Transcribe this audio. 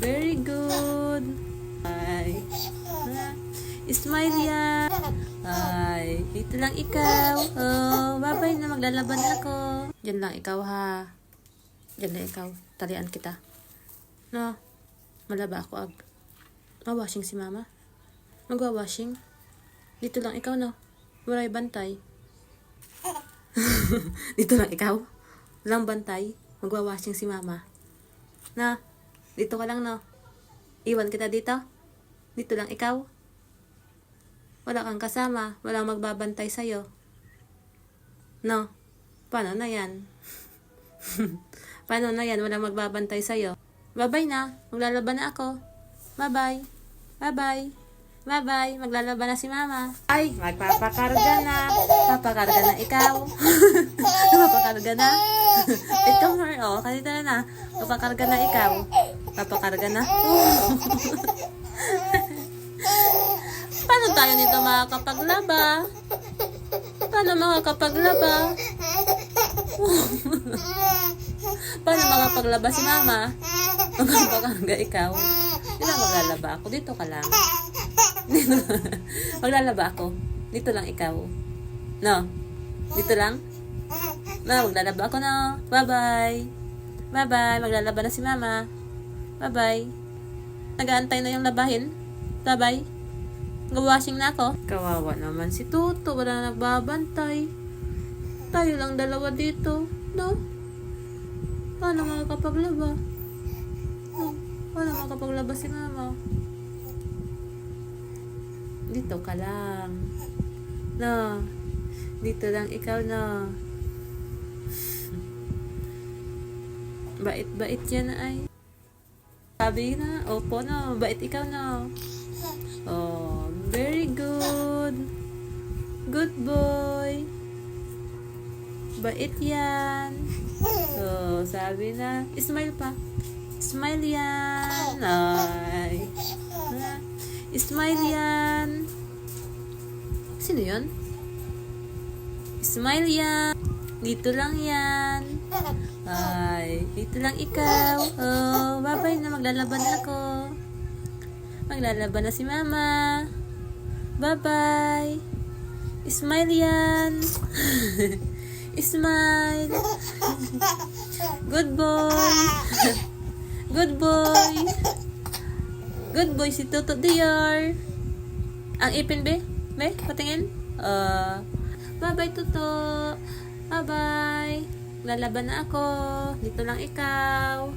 very good. Ay. Smile yan. Ay, ito lang ikaw. Oh, babay na, maglalaban ako. Diyan lang ikaw ha. Diyan lang ikaw. Talian kita. No, malaba ako ag. Mawashing si mama. Magwa-washing. Dito lang ikaw no. Waray bantay. Dito lang ikaw. Walang bantay. Magwa-washing si mama. Na, dito ka lang no. Iwan kita dito. Dito lang ikaw. Wala kang kasama. Walang magbabantay sa'yo. No? Paano na yan? Paano na yan? Walang magbabantay sa'yo. Bye-bye na. Maglalaban na ako. Bye-bye. Bye-bye. Bye-bye. Maglalaban na si mama. Ay, magpapakarga na. Papakarga na ikaw. Papakarga na. Ito more. Oh, kanito na. Papakarga na ikaw. Papakarga na. Paano tayo nito makakapaglaba? Paano makakapaglaba? Paano makapaglaba si mama? Magpapakarga ikaw. Hindi na maglalaba ako. Dito ka lang. Maglalaba ako. Dito lang ikaw. No? Dito lang? No, maglalaba ako no. Bye-bye. Bye-bye. Maglalaba na si mama. Bye-bye. Nag-aantay na yung labahin. Bye-bye. Nag-washing na ako. Kawawa naman si Tuto. Wala na nagbabantay. Tayo lang dalawa dito. No? Paano makakapaglaba? No? Paano makakapaglaba si mama? Dito ka lang. No? Dito lang ikaw na. Bait-bait yan ay. Sabi na, opo no. Bait ikaw no. Oh, very good. Good boy. Bait yan. So, sabi na, smile pa. Smile yan. Ay. Smile yan. Sino yun? Smile yan. Dito lang yan. Ay, dito lang ikaw. Oh, babay na, maglalaban ako. Maglalaban na si mama. Bye-bye. Smile yan. Smile. Good boy. Good boy. Good boy si Tuto Dior. Ang ipin be? Be? Patingin? Bye-bye Tuto. Bye-bye. Lalaban na ako. Dito lang ikaw.